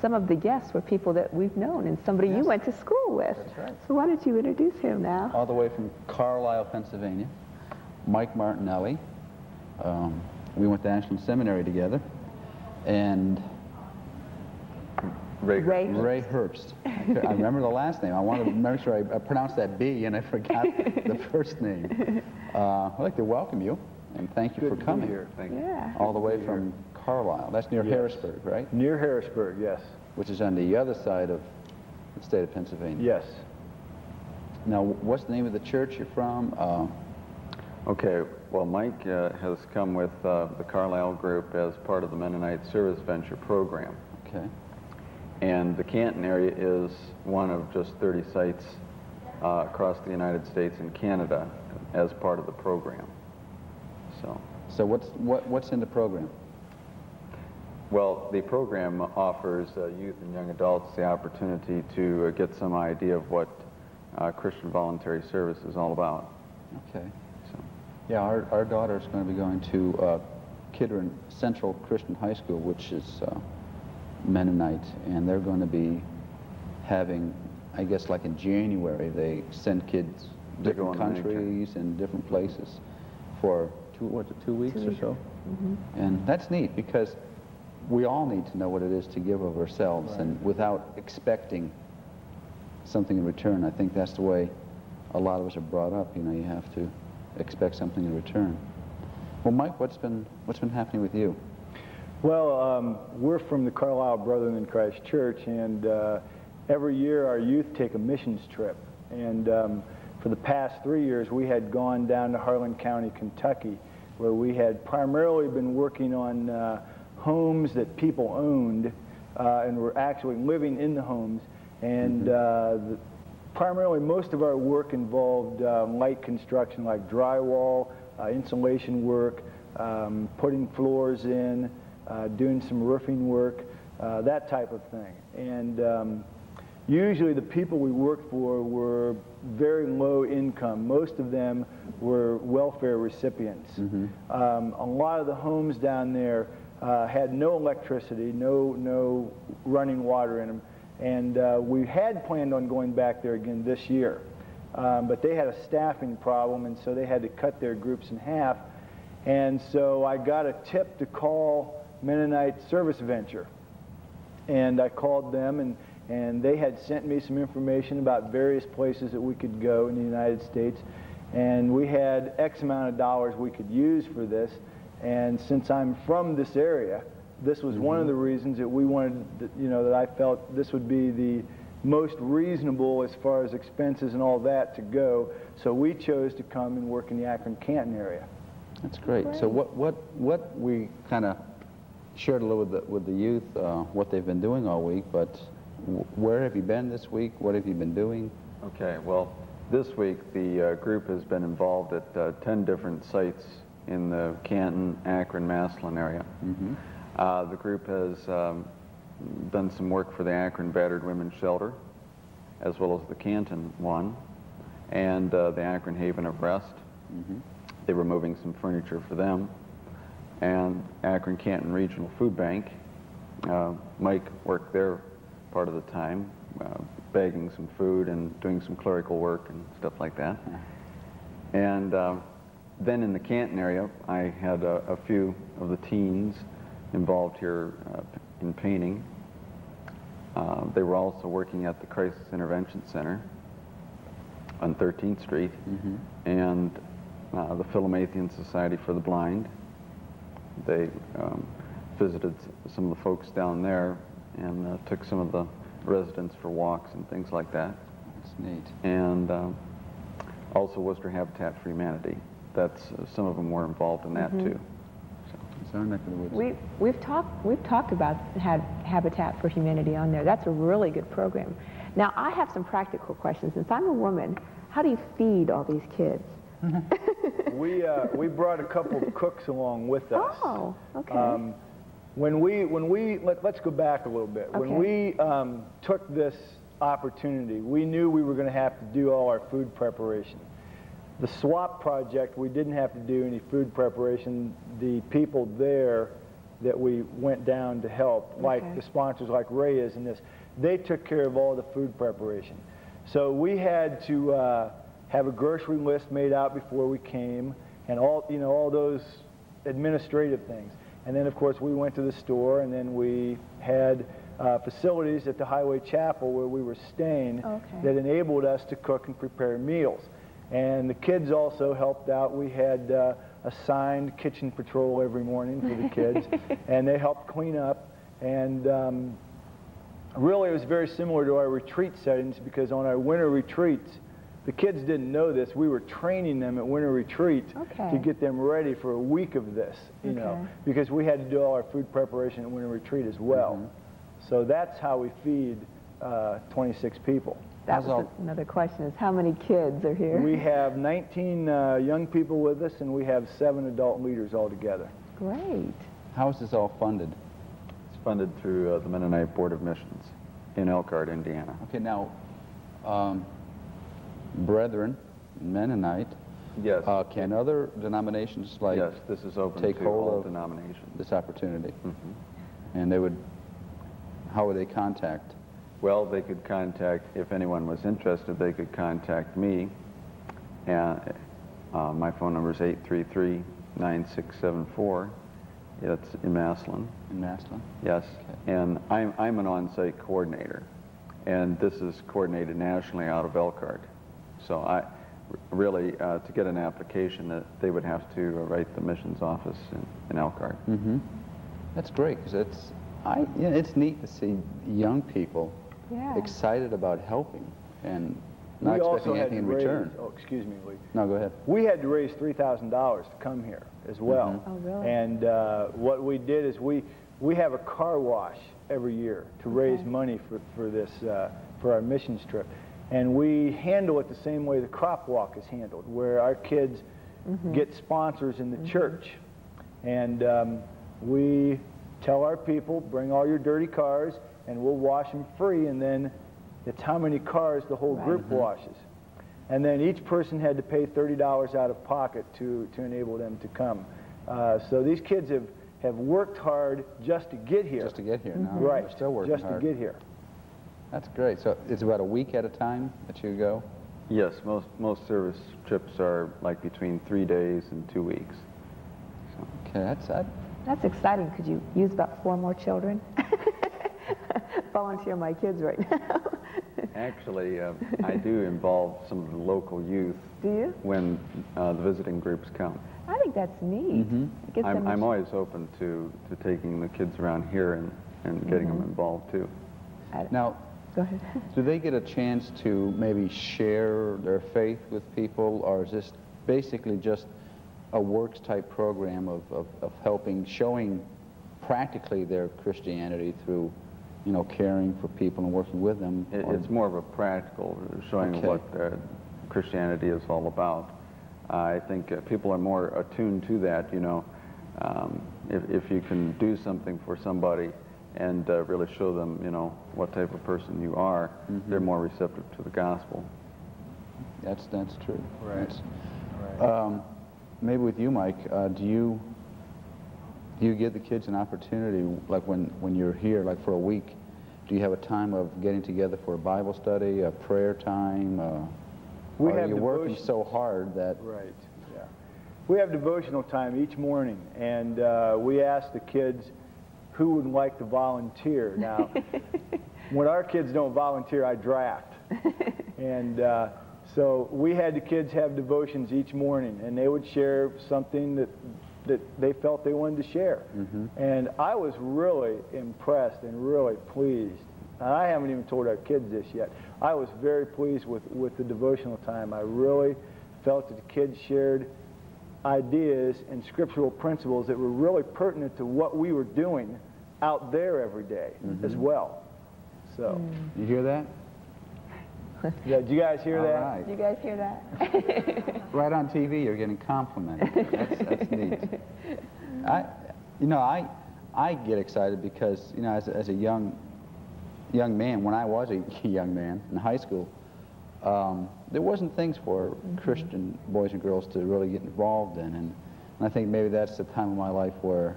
some of the guests were people that we've known and somebody you went to school with. That's right. So why don't you introduce him now? All the way from Carlisle, Pennsylvania, Mike Martinelli. We went to National Seminary together, and Ray Herbst. I remember the last name. I wanted to make sure I pronounced that B, and I forgot the first name. I'd like to welcome you, and thank you for coming. Here. Thank you. Yeah. All the way from Carlisle. That's near Harrisburg, right? Near Harrisburg, yes. Which is on the other side of the state of Pennsylvania. Yes. Now, what's the name of the church you're from? Okay, well, Mike has come with the Carlisle group as part of the Mennonite Service Venture program. Okay. And the Canton area is one of just 30 sites across the United States and Canada as part of the program. So what's in the program? Well, the program offers youth and young adults the opportunity to get some idea of what Christian voluntary service is all about. Okay. Yeah, our daughter's going to be going to Kidron Central Christian High School, which is Mennonite, and they're going to be having, I guess like in January, they send kids different countries and different places for 2 weeks or so? Mm-hmm. And that's neat, because we all need to know what it is to give of ourselves, and without expecting something in return. I think that's the way a lot of us are brought up. You know, you have to expect something in return. Well, Mike, what's been happening with you? Well, we're from the Carlisle Brethren in Christ Church, and every year our youth take a missions trip. And for the past 3 years, we had gone down to Harlan County, Kentucky, where we had primarily been working on homes that people owned and were actually living in the homes. And primarily, most of our work involved light construction, like drywall, insulation work, putting floors in, doing some roofing work, that type of thing. And usually the people we worked for were very low income. Most of them were welfare recipients. A lot of the homes down there had no electricity, no running water in them. And we had planned on going back there again this year. But they had a staffing problem, and so they had to cut their groups in half. And so I got a tip to call Mennonite Service Venture. And I called them, and they had sent me some information about various places that we could go in the United States. And we had X amount of dollars we could use for this. And since I'm from this area, this was one of the reasons that we wanted, that I felt this would be the most reasonable as far as expenses and all that to go. So we chose to come and work in the Akron-Canton area. That's great. So what we kind of shared a little with the youth, what they've been doing all week, but where have you been this week? What have you been doing? Okay, well, this week the group has been involved at 10 different sites in the Canton, Akron, Massillon area. The group has done some work for the Akron Battered Women's Shelter, as well as the Canton one, and the Akron Haven of Rest. They were moving some furniture for them. And Akron Canton Regional Food Bank. Mike worked there part of the time, bagging some food and doing some clerical work and stuff like that. And then in the Canton area, I had a few of the teens involved here in painting. They were also working at the Crisis Intervention Center on 13th Street and the Philomathian Society for the Blind. They visited some of the folks down there and took some of the residents for walks and things like that. That's neat. And also Worcester Habitat for Humanity. That's some of them were involved in that too. It's our neck of the woods. We've talked about Habitat for Humanity on there. That's a really good program. Now I have some practical questions. Since I'm a woman, how do you feed all these kids? We brought a couple of cooks along with us. Oh, okay. Let's go back a little bit. Okay. When we took this opportunity, we knew we were going to have to do all our food preparation. The swap project, we didn't have to do any food preparation. The people there that we went down to help, like the sponsors like Ray is in this. They took care of all the food preparation. So we had to have a grocery list made out before we came, and all those administrative things. And then, of course, we went to the store, and then we had facilities at the Highway Chapel where we were staying that enabled us to cook and prepare meals. And the kids also helped out. We had assigned kitchen patrol every morning for the kids, and they helped clean up. And really, it was very similar to our retreat settings, because on our winter retreats, the kids didn't know this. We were training them at winter retreat to get them ready for a week of this, you know, because we had to do all our food preparation at winter retreat as well. So that's how we feed 26 people. That was another question, is how many kids are here? We have 19 young people with us, and we have 7 adult leaders altogether. Great. How is this all funded? It's funded through the Mennonite Board of Missions in Elkhart, Indiana. Okay, now, Brethren, Mennonite, yes. Can other denominations like yes, this is open take to hold all of denominations. this opportunity? And they would, how would they contact? Well, they could contact, if anyone was interested, they could contact me. And my phone number is 833-9674. It's in Massillon. In Massillon? Yes. And I'm an on-site coordinator. And this is coordinated nationally out of Elkhart. So I really, to get an application, that they would have to write the missions office in Elkhart. That's great, because it's neat to see young people excited about helping and not expecting anything in return. Oh, excuse me, Lee. No, go ahead. We had to raise $3,000 to come here as well. Oh, really? And what we did is we have a car wash every year to raise money for this, for our missions trip. And we handle it the same way the crop walk is handled, where our kids get sponsors in the church. And we tell our people, bring all your dirty cars, and we'll wash them free, and then it's how many cars the whole group washes. And then each person had to pay $30 out of pocket to enable them to come. So these kids have worked hard just to get here. Just to get here. Now Right, they're still working just hard. to get here. That's great. So it's about a week at a time that you go? Yes, most service trips are like between 3 days and 2 weeks. So. Okay, That's exciting. Could you use about 4 more children? Volunteer my kids right now. Actually, I do involve some of the local youth. Do you? When the visiting groups come. I think that's neat. It gets them I'm always open to taking the kids around here and getting them involved too. Now, go ahead. do they get a chance to maybe share their faith with people, or is this basically just a works type program of helping, showing practically their Christianity through, you know, caring for people and working with them? It's more of a practical, showing what Christianity is all about. I think people are more attuned to that, you know. If you can do something for somebody and really show them, you know, what type of person you are, they're more receptive to the gospel. That's true. Right. Maybe with you, Mike, do you give the kids an opportunity, like when you're here, like for a week, do you have a time of getting together for a Bible study, a prayer time? We or have are you working so hard that... Right, yeah. We have devotional time each morning, and we ask the kids who would like to volunteer. Now, when our kids don't volunteer, I draft. And so we had the kids have devotions each morning, and they would share something that they felt they wanted to share. And I was really impressed and really pleased. And I haven't even told our kids this yet. I was very pleased with the devotional time. I really felt that the kids shared ideas and scriptural principles that were really pertinent to what we were doing out there every day as well. So, you hear that? Yeah, did you guys hear that? Right. Do you guys hear that? Right on TV, you're getting complimented. That's neat. I get excited because, you know, as a young man, when I was a young man in high school, there wasn't things for Christian boys and girls to really get involved in, and I think maybe that's the time of my life where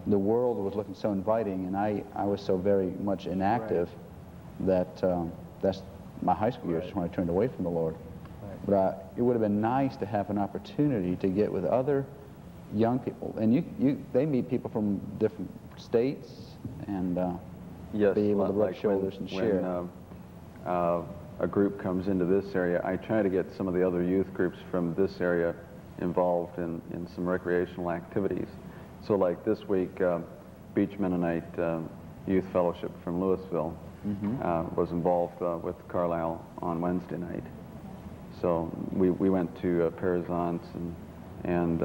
the world was looking so inviting, and I was so very much inactive that that's my high school years when I turned away from the Lord. But it would have been nice to have an opportunity to get with other young people, and they meet people from different states, and yes, be able to rub like shoulders and share. When a group comes into this area, I try to get some of the other youth groups from this area involved in some recreational activities. So like this week, Beach Mennonite Youth Fellowship from Louisville was involved with Carlisle on Wednesday night. So we went to Parazance and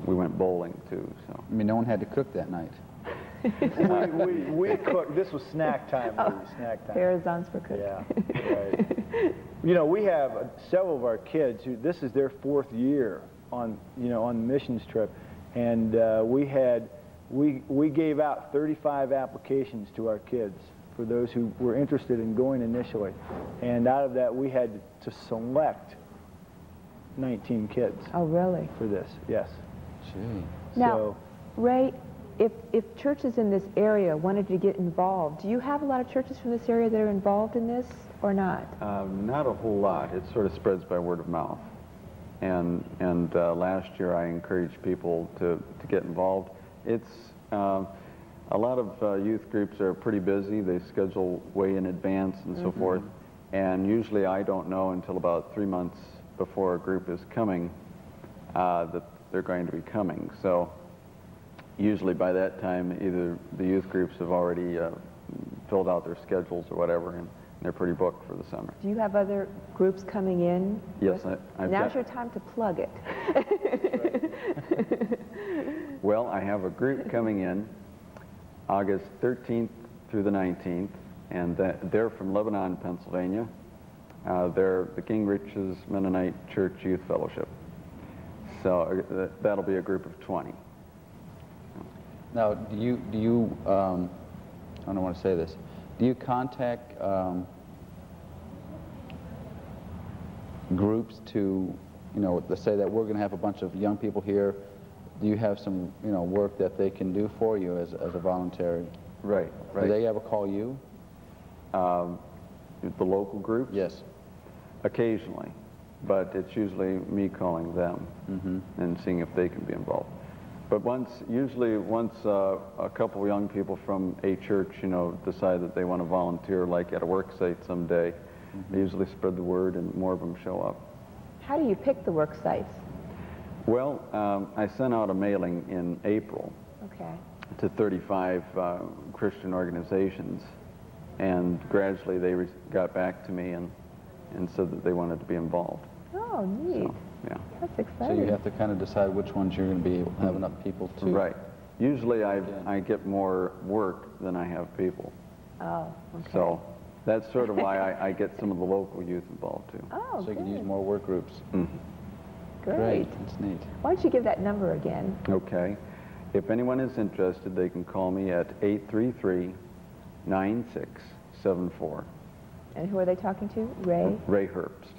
we went bowling too. So I mean, no one had to cook that night. we cooked. This was snack time. Snack time. Parazance for cooking. Yeah, right. You know, we have several of our kids who this is their 4th year on the missions trip, and we gave out 35 applications to our kids for those who were interested in going initially, and out of that we had to select 19 kids. Oh, really? For this, yes. Gee. Now, So, Ray, if churches in this area wanted to get involved, do you have a lot of churches from this area that are involved in this or not? not a whole lot. It sort of spreads by word of mouth. And last year I encouraged people to get involved. It's a lot of youth groups are pretty busy. They schedule way in advance and so forth. And usually I don't know until about 3 months before a group is coming that they're going to be coming. So usually by that time either the youth groups have already filled out their schedules or whatever, and they're pretty booked for the summer. Do you have other groups coming in? Yes, Now's your time to plug it. Well, I have a group coming in August 13th through the 19th, and they're from Lebanon, Pennsylvania. They're the Gingrich's Mennonite Church Youth Fellowship. So that'll be a group of 20. Now, do you I don't want to say this. Do you contact groups to, let's say that we're going to have a bunch of young people here. Do you have some, work that they can do for you as a voluntary? Right. Do they ever call you? The local groups? Yes. Occasionally, but it's usually me calling them and seeing if they can be involved. But usually once a couple young people from a church, decide that they want to volunteer, like at a work site someday, they usually spread the word and more of them show up. How do you pick the work sites? Well, I sent out a mailing in April to 35 Christian organizations, and gradually they got back to me and said that they wanted to be world. Oh, neat. So, yeah. That's exciting. So you have to kind of decide which ones you're going to be able to have enough people to. Right. Usually I get more work than I have people. Oh, okay. So that's sort of why I get some of the local youth involved too. Oh, So you can good. use more work groups. Great. That's neat. Why don't you give that number again? Okay. If anyone is interested, they can call me at 833-9674. And who are they talking to? Ray? Ray Herbst.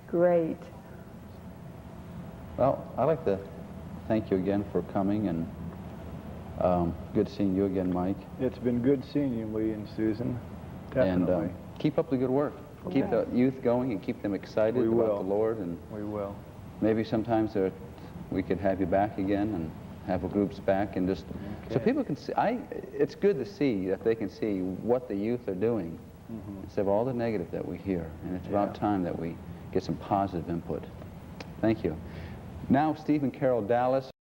Great. Well, I'd like to thank you again for coming, and good seeing you again, Mike. it's been good seeing you, Lee and Susan. Definitely. And keep up the good work. Keep the youth going and keep them excited We about will. the Lord. And We will. maybe sometimes we could have you back again and have the groups back and just so people can see. It's good to see that they can see what the youth are doing instead of all the negative that we hear. And it's about time that we get some positive input. Thank you. Now, Steve and Carol Dallas.